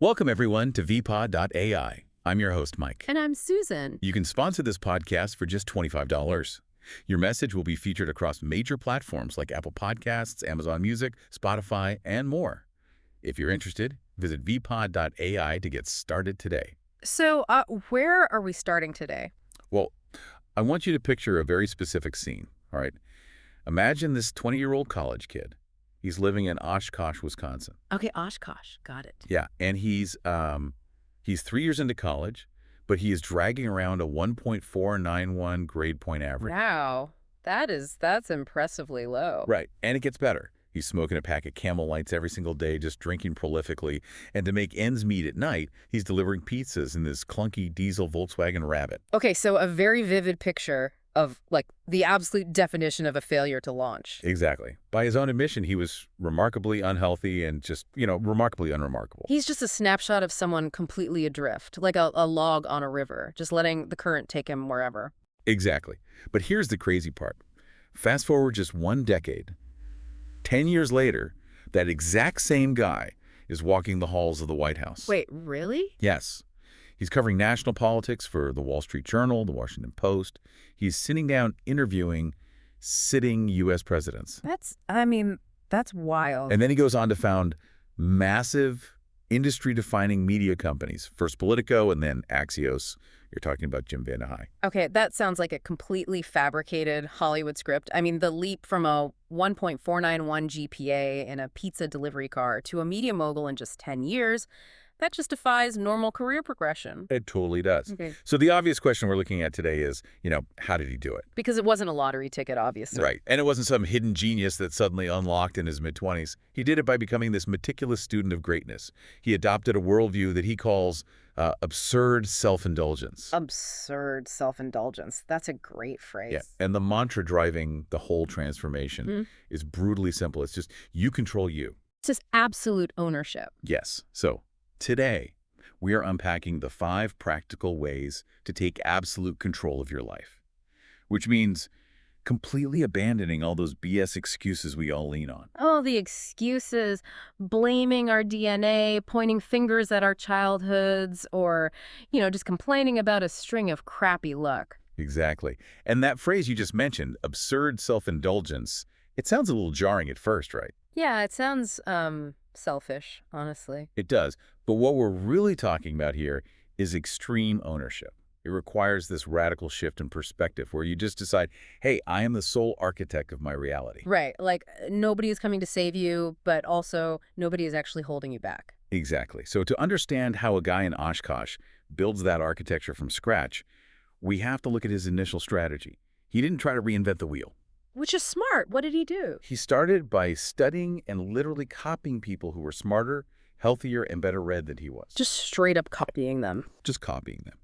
Welcome, everyone, to vpod.ai. I'm your host, Mike. And I'm Susan. You can sponsor this podcast for just $25. Your message will be featured across major platforms like Apple Podcasts, Amazon Music, Spotify, and more. If you're interested, visit vpod.ai to get started today. So, where are we starting today? Well, I want you to picture a very specific scene, all right? Imagine this 20-year-old college kid. He's living in Oshkosh, Wisconsin. Okay, Oshkosh. Got it. Yeah, and he's 3 years into college, but he is dragging around a 1.491 grade point average. Wow. That's impressively low. Right, and it gets better. He's smoking a pack of Camel Lights every single day, just drinking prolifically. And to make ends meet at night, he's delivering pizzas in this clunky diesel Volkswagen Rabbit. Okay, so a very vivid picture of, like, the absolute definition of a failure to launch. Exactly. By his own admission, he was remarkably unhealthy and just, remarkably unremarkable. He's just a snapshot of someone completely adrift, like a log on a river, just letting the current take him wherever. Exactly. But here's the crazy part. Fast forward just one decade. 10 years later, that exact same guy is walking the halls of the White House. Wait, really? Yes. He's covering national politics for the Wall Street Journal, the Washington Post. He's sitting down interviewing sitting U.S. presidents. That's wild. And then he goes on to found massive industry-defining media companies, first Politico and then Axios. You're talking about Jim VandeHei. Okay, that sounds like a completely fabricated Hollywood script. I mean, the leap from a 1.491 GPA in a pizza delivery car to a media mogul in just 10 years, that just defies normal career progression. It totally does. Okay. So the obvious question we're looking at today is, how did he do it? Because it wasn't a lottery ticket, obviously. Right. And it wasn't some hidden genius that suddenly unlocked in his mid-20s. He did it by becoming this meticulous student of greatness. He adopted a worldview that he calls absurd self-indulgence. Absurd self-indulgence. That's a great phrase. Yeah. And the mantra driving the whole transformation is brutally simple. It's just, you control you. It's just absolute ownership. Yes. So today, we are unpacking the 5 practical ways to take absolute control of your life, which means completely abandoning all those BS excuses we all lean on. Oh, the excuses, blaming our DNA, pointing fingers at our childhoods, or, just complaining about a string of crappy luck. Exactly. And that phrase you just mentioned, absurd self-indulgence, it sounds a little jarring at first, right? Yeah, it sounds selfish, honestly. It does. But what we're really talking about here is extreme ownership. It requires this radical shift in perspective where you just decide, hey, I am the sole architect of my reality. Right. Like, nobody is coming to save you, but also nobody is actually holding you back. Exactly. So to understand how a guy in Oshkosh builds that architecture from scratch, we have to look at his initial strategy. He didn't try to reinvent the wheel. Which is smart. What did he do? He started by studying and literally copying people who were smarter, healthier, and better read than he was. Just straight up copying them. Just copying them.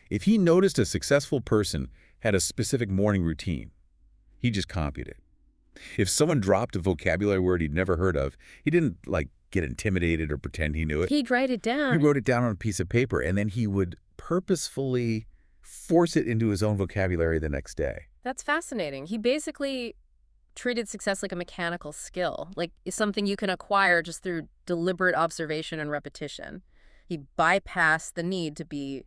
If he noticed a successful person had a specific morning routine, he just copied it. If someone dropped a vocabulary word he'd never heard of, he didn't, get intimidated or pretend he knew it. He'd write it down. He wrote it down on a piece of paper, and then he would purposefully force it into his own vocabulary the next day. That's fascinating. He basically treated success like a mechanical skill, like it's something you can acquire just through deliberate observation and repetition. He bypassed the need to be,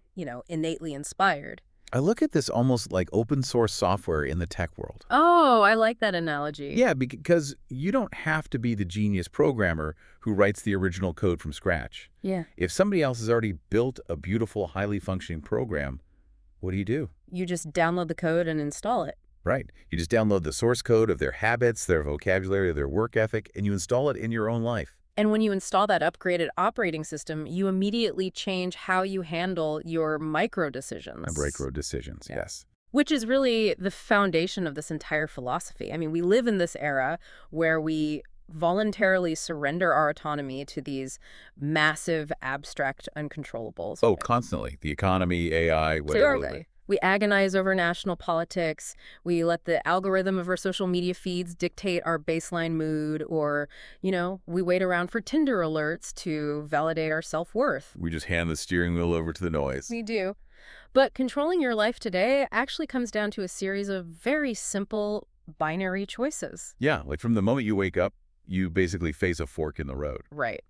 innately inspired. I look at this almost like open source software in the tech world. Oh, I like that analogy. Yeah, because you don't have to be the genius programmer who writes the original code from scratch. Yeah. If somebody else has already built a beautiful, highly functioning program, what do? You just download the code and install it. Right. You just download the source code of their habits, their vocabulary, their work ethic, and you install it in your own life. And when you install that upgraded operating system, you immediately change how you handle your micro decisions. Micro decisions, yes. Which is really the foundation of this entire philosophy. I mean, we live in this era where we voluntarily surrender our autonomy to these massive, abstract uncontrollables. Oh, constantly. The economy, AI, whatever. Totally. We agonize over national politics. We let the algorithm of our social media feeds dictate our baseline mood, or, we wait around for Tinder alerts to validate our self-worth. We just hand the steering wheel over to the noise. We do. But controlling your life today actually comes down to a series of very simple binary choices. Yeah, like from the moment you wake up, you basically face a fork in the road. Right.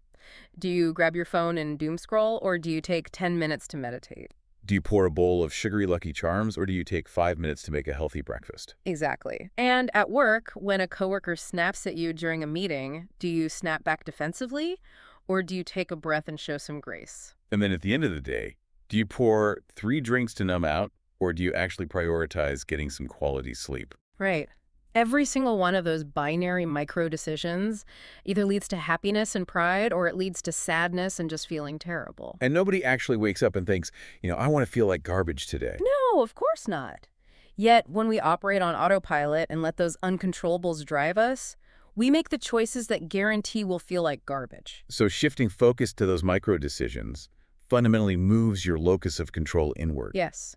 Do you grab your phone and doom scroll, or do you take 10 minutes to meditate? Do you pour a bowl of sugary Lucky Charms, or do you take 5 minutes to make a healthy breakfast? Exactly. And at work, when a coworker snaps at you during a meeting, do you snap back defensively, or do you take a breath and show some grace? And then at the end of the day, do you pour 3 drinks to numb out, or do you actually prioritize getting some quality sleep? Right. Every single one of those binary micro decisions either leads to happiness and pride, or it leads to sadness and just feeling terrible. And nobody actually wakes up and thinks, I want to feel like garbage today. No, of course not. Yet, when we operate on autopilot and let those uncontrollables drive us, we make the choices that guarantee we'll feel like garbage. So shifting focus to those micro decisions fundamentally moves your locus of control inward. Yes.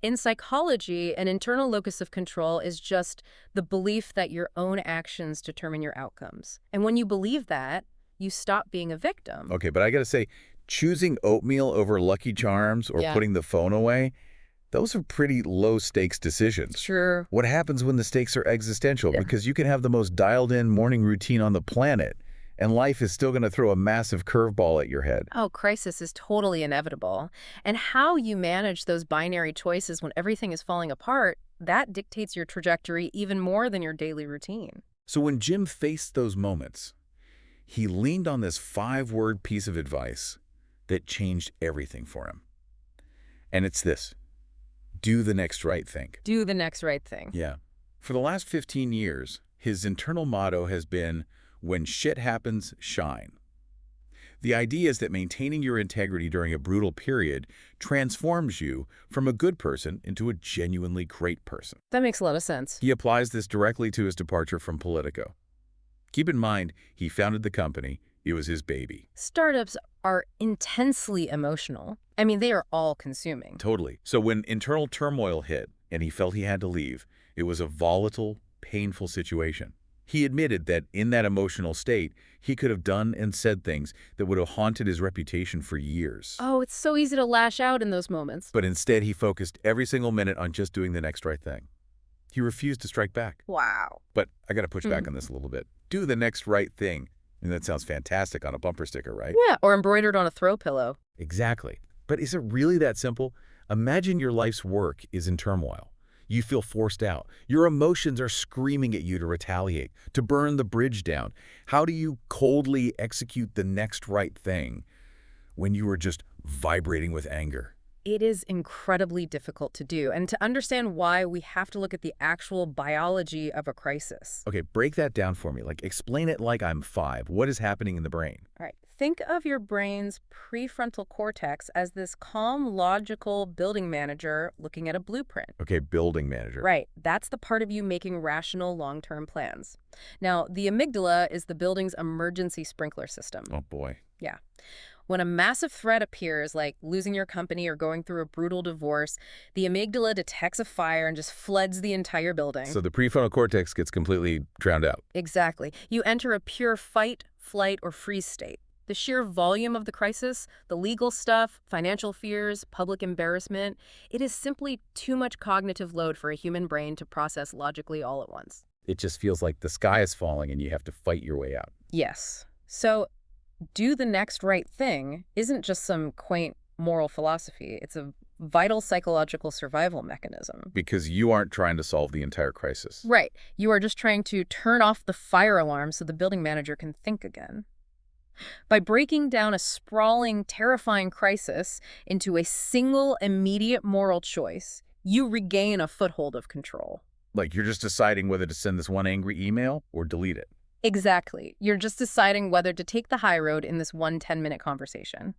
In psychology, an internal locus of control is just the belief that your own actions determine your outcomes. And when you believe that, you stop being a victim. Okay, but I got to say, choosing oatmeal over Lucky Charms or putting the phone away, those are pretty low-stakes decisions. Sure. What happens when the stakes are existential? Because you can have the most dialed-in morning routine on the planet, and life is still going to throw a massive curveball at your head. Oh, crisis is totally inevitable. And how you manage those binary choices when everything is falling apart, that dictates your trajectory even more than your daily routine. So when Jim faced those moments, he leaned on this 5-word piece of advice that changed everything for him. And it's this: do the next right thing. Do the next right thing. Yeah. For the last 15 years, his internal motto has been, when shit happens, shine. The idea is that maintaining your integrity during a brutal period transforms you from a good person into a genuinely great person. That makes a lot of sense. He applies this directly to his departure from Politico. Keep in mind, he founded the company. It was his baby. Startups are intensely emotional. I mean, they are all-consuming. Totally. So when internal turmoil hit and he felt he had to leave, it was a volatile, painful situation. He admitted that in that emotional state, he could have done and said things that would have haunted his reputation for years. Oh, it's so easy to lash out in those moments. But instead, he focused every single minute on just doing the next right thing. He refused to strike back. Wow. But I got to push back on this a little bit. Do the next right thing. And that sounds fantastic on a bumper sticker, right? Yeah, or embroidered on a throw pillow. Exactly. But is it really that simple? Imagine your life's work is in turmoil. You feel forced out. Your emotions are screaming at you to retaliate, to burn the bridge down. How do you coldly execute the next right thing when you are just vibrating with anger? It is incredibly difficult to do. And to understand why, we have to look at the actual biology of a crisis. Okay, break that down for me. Explain it like I'm 5. What is happening in the brain? All right. Think of your brain's prefrontal cortex as this calm, logical building manager looking at a blueprint. Okay, building manager. Right. That's the part of you making rational long-term plans. Now, the amygdala is the building's emergency sprinkler system. Oh, boy. Yeah. When a massive threat appears, like losing your company or going through a brutal divorce, the amygdala detects a fire and just floods the entire building. So the prefrontal cortex gets completely drowned out. Exactly. You enter a pure fight, flight, or freeze state. The sheer volume of the crisis, the legal stuff, financial fears, public embarrassment, it is simply too much cognitive load for a human brain to process logically all at once. It just feels like the sky is falling and you have to fight your way out. Yes. So do the next right thing isn't just some quaint moral philosophy. It's a vital psychological survival mechanism. Because you aren't trying to solve the entire crisis. Right. You are just trying to turn off the fire alarm so the building manager can think again. By breaking down a sprawling, terrifying crisis into a single immediate moral choice, you regain a foothold of control. Like you're just deciding whether to send this one angry email or delete it. Exactly. You're just deciding whether to take the high road in this one 10-minute conversation.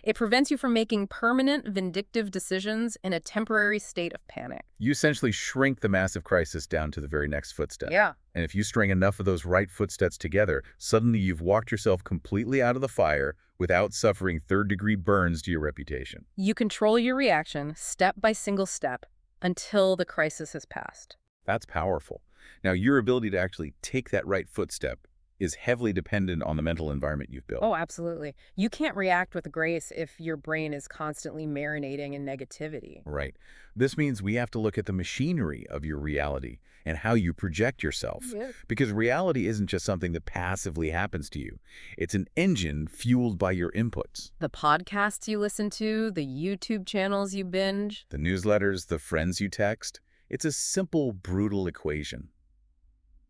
It prevents you from making permanent, vindictive decisions in a temporary state of panic. You essentially shrink the massive crisis down to the very next footstep. Yeah. And if you string enough of those right footsteps together, suddenly you've walked yourself completely out of the fire without suffering third-degree burns to your reputation. You control your reaction step by single step until the crisis has passed. That's powerful. Now, your ability to actually take that right footstep is heavily dependent on the mental environment you've built. Oh, absolutely. You can't react with grace if your brain is constantly marinating in negativity. Right. This means we have to look at the machinery of your reality and how you project yourself. Yeah. Because reality isn't just something that passively happens to you. It's an engine fueled by your inputs. The podcasts you listen to, the YouTube channels you binge. The newsletters, the friends you text. It's a simple, brutal equation.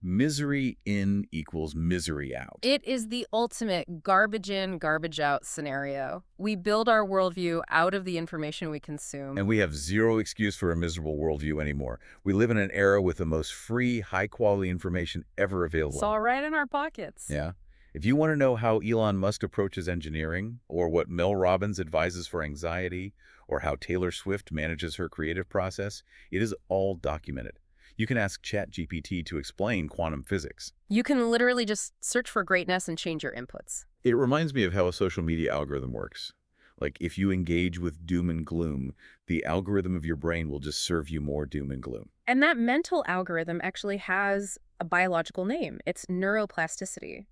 Misery in equals misery out. It is the ultimate garbage in, garbage out scenario. We build our worldview out of the information we consume. And we have zero excuse for a miserable worldview anymore. We live in an era with the most free, high-quality information ever available. It's all right in our pockets. Yeah. If you want to know how Elon Musk approaches engineering, or what Mel Robbins advises for anxiety, or how Taylor Swift manages her creative process, it is all documented. You can ask ChatGPT to explain quantum physics. You can literally just search for greatness and change your inputs. It reminds me of how a social media algorithm works. Like, if you engage with doom and gloom, the algorithm of your brain will just serve you more doom and gloom. And that mental algorithm actually has a biological name. It's neuroplasticity.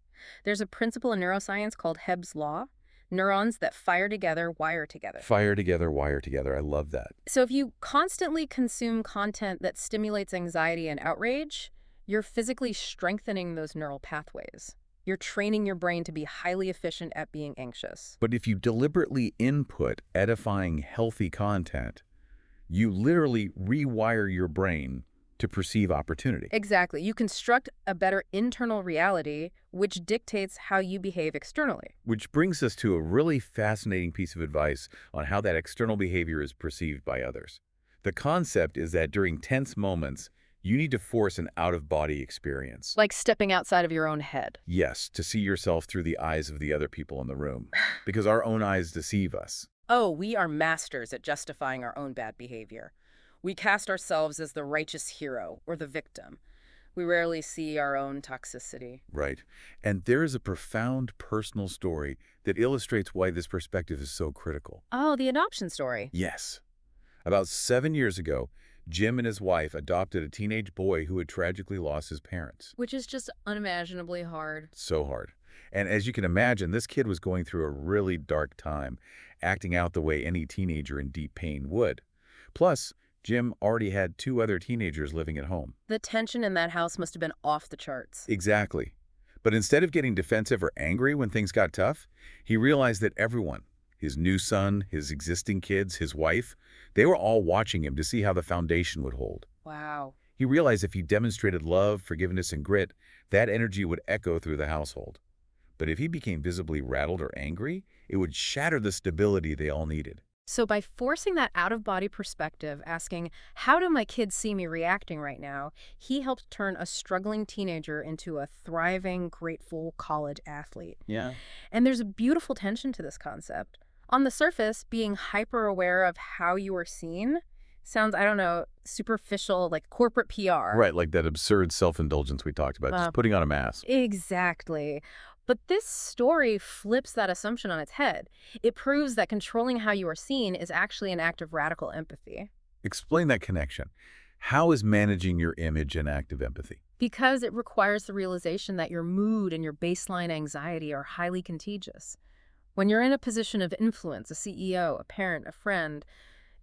There's a principle in neuroscience called Hebb's law. Neurons that fire together, wire together. Fire together, wire together. I love that. So if you constantly consume content that stimulates anxiety and outrage, you're physically strengthening those neural pathways. You're training your brain to be highly efficient at being anxious. But if you deliberately input edifying, healthy content, you literally rewire your brain to perceive opportunity. Exactly. You construct a better internal reality, which dictates how you behave externally. Which brings us to a really fascinating piece of advice on how that external behavior is perceived by others. The concept is that during tense moments, you need to force an out-of-body experience. Like stepping outside of your own head. Yes, to see yourself through the eyes of the other people in the room. Because our own eyes deceive us. Oh, we are masters at justifying our own bad behavior. We cast ourselves as the righteous hero or the victim. We rarely see our own toxicity. Right. And there is a profound personal story that illustrates why this perspective is so critical. Oh, the adoption story. Yes. About 7 years ago, Jim and his wife adopted a teenage boy who had tragically lost his parents. Which is just unimaginably hard. So hard. And as you can imagine, this kid was going through a really dark time, acting out the way any teenager in deep pain would. Plus, Jim already had 2 other teenagers living at home. The tension in that house must have been off the charts. Exactly. But instead of getting defensive or angry when things got tough, he realized that everyone, his new son, his existing kids, his wife, they were all watching him to see how the foundation would hold. Wow. He realized if he demonstrated love, forgiveness, and grit, that energy would echo through the household. But if he became visibly rattled or angry, it would shatter the stability they all needed. So by forcing that out-of-body perspective, asking, how do my kids see me reacting right now, he helped turn a struggling teenager into a thriving, grateful college athlete. Yeah. And there's a beautiful tension to this concept. On the surface, being hyper-aware of how you are seen sounds, I don't know, superficial, like corporate PR. Right, like that absurd self-indulgence we talked about, just putting on a mask. Exactly. But this story flips that assumption on its head. It proves that controlling how you are seen is actually an act of radical empathy. Explain that connection. How is managing your image an act of empathy? Because it requires the realization that your mood and your baseline anxiety are highly contagious. When you're in a position of influence, a CEO, a parent, a friend,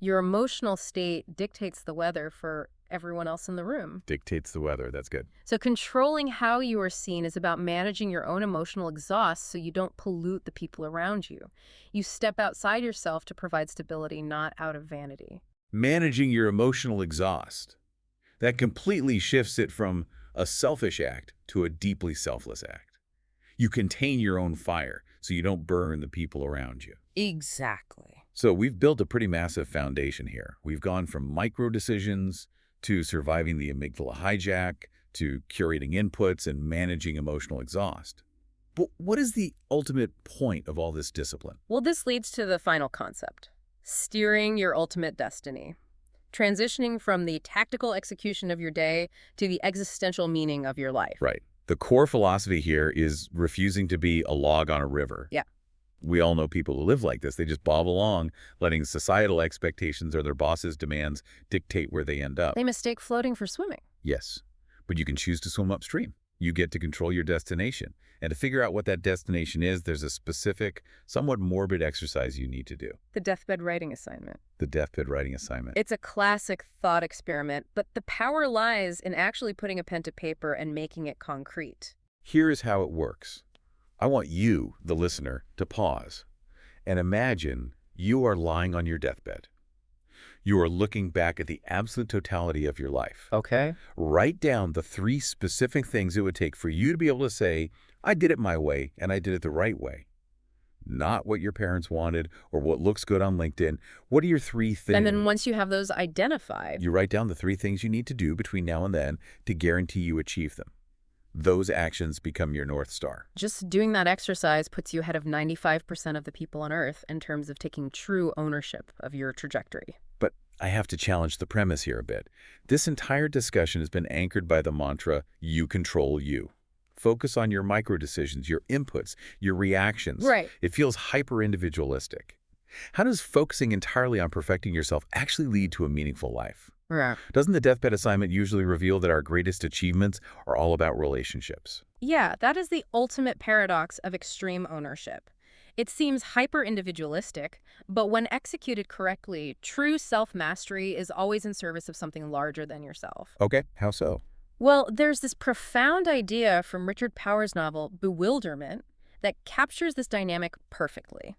your emotional state dictates the weather for everyone else in the room. Dictates the weather. That's good. So controlling how you are seen is about managing your own emotional exhaust so you don't pollute the people around you. You step outside yourself to provide stability, not out of vanity. Managing your emotional exhaust. That completely shifts it from a selfish act to a deeply selfless act. You contain your own fire so you don't burn the people around you. Exactly. So we've built a pretty massive foundation here. We've gone from micro decisions to surviving the amygdala hijack, to curating inputs and managing emotional exhaust. But what is the ultimate point of all this discipline? Well, this leads to the final concept, steering your ultimate destiny, transitioning from the tactical execution of your day to the existential meaning of your life. Right. The core philosophy here is refusing to be a log on a river. Yeah. We all know people who live like this. They just bob along, letting societal expectations or their boss's demands dictate where they end up. They mistake floating for swimming. Yes, but you can choose to swim upstream. You get to control your destination. And to figure out what that destination is, there's a specific, somewhat morbid exercise you need to do. The deathbed writing assignment. The deathbed writing assignment. It's a classic thought experiment, but the power lies in actually putting a pen to paper and making it concrete. Here is how it works. I want you, the listener, to pause and imagine you are lying on your deathbed. You are looking back at the absolute totality of your life. Okay. Write down the 3 specific things it would take for you to be able to say, I did it my way and I did it the right way. Not what your parents wanted or what looks good on LinkedIn. What are your 3 things? And then once you have those identified, you write down the 3 things you need to do between now and then to guarantee you achieve them. Those actions become your North Star. just doing that exercise puts you ahead of 95% of the people on Earth in terms of taking true ownership of your trajectory. But I have to challenge the premise here a bit. This entire discussion has been anchored by the mantra, you control you. Focus on your micro-decisions, your inputs, your reactions. Right. It feels hyper-individualistic. How does focusing entirely on perfecting yourself actually lead to a meaningful life? Right. Doesn't the deathbed assignment usually reveal that our greatest achievements are all about relationships? Yeah, that is the ultimate paradox of extreme ownership. It seems hyper-individualistic, but when executed correctly, true self-mastery is always in service of something larger than yourself. Okay, how so? Well, there's this profound idea from Richard Powers' novel, Bewilderment, that captures this dynamic perfectly.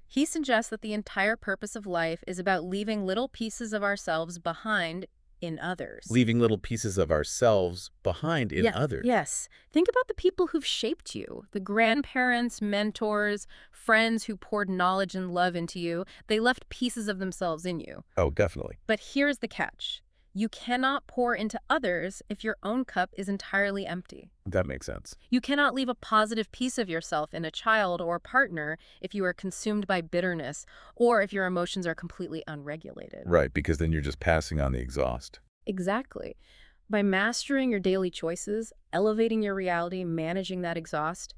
He suggests that the entire purpose of life is about leaving little pieces of ourselves behind in others. Leaving little pieces of ourselves behind in others. Yes. Think about the people who've shaped you, the grandparents, mentors, friends who poured knowledge and love into you. They left pieces of themselves in you. Oh, definitely. But here's the catch. You cannot pour into others if your own cup is entirely empty. That makes sense. You cannot leave a positive piece of yourself in a child or partner if you are consumed by bitterness or if your emotions are completely unregulated. Right, because then you're just passing on the exhaust. Exactly. By mastering your daily choices, elevating your reality, managing that exhaust,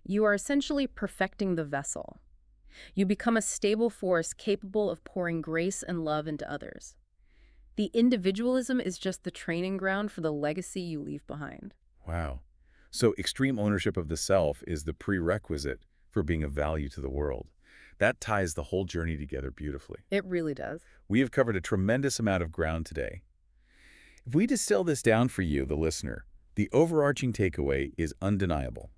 you are essentially perfecting the vessel. You become a stable force capable of pouring grace and love into others. The individualism is just the training ground for the legacy you leave behind. Wow. So extreme ownership of the self is the prerequisite for being of value to the world. That ties the whole journey together beautifully. It really does. We have covered a tremendous amount of ground today. If we distill this down for you, the listener, the overarching takeaway is undeniable.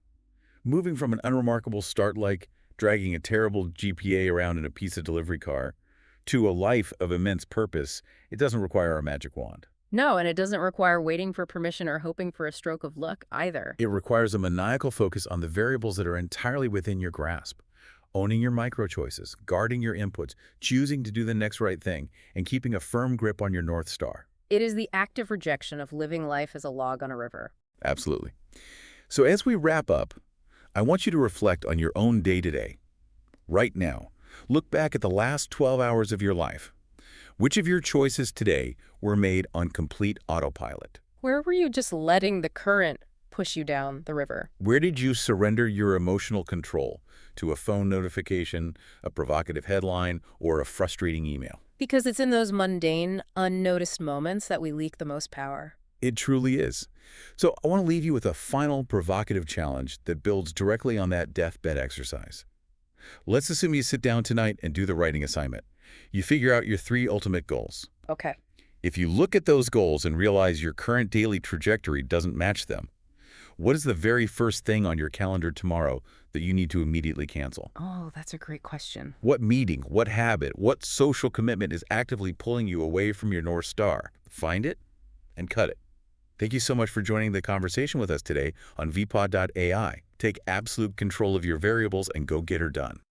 Moving from an unremarkable start like dragging a terrible GPA around in a pizza delivery car to a life of immense purpose, it doesn't require a magic wand. No, and it doesn't require waiting for permission or hoping for a stroke of luck either. It requires a maniacal focus on the variables that are entirely within your grasp. Owning your micro-choices, guarding your inputs, choosing to do the next right thing, and keeping a firm grip on your North Star. It is the active rejection of living life as a log on a river. Absolutely. So as we wrap up, I want you to reflect on your own day-to-day. Right now, look back at the last 12 hours of your life. Which of your choices today were made on complete autopilot? Where were you just letting the current push you down the river? Where did you surrender your emotional control to a phone notification, a provocative headline, or a frustrating email? Because it's in those mundane, unnoticed moments that we leak the most power. It truly is. So I want to leave you with a final provocative challenge that builds directly on that deathbed exercise. Let's assume you sit down tonight and do the writing assignment. You figure out your 3 ultimate goals. Okay. If you look at those goals and realize your current daily trajectory doesn't match them, what is the very first thing on your calendar tomorrow that you need to immediately cancel? Oh, that's a great question. What meeting, what habit, what social commitment is actively pulling you away from your North Star? Find it and cut it. Thank you so much for joining the conversation with us today on vpod.ai. Take absolute control of your variables and go get her done.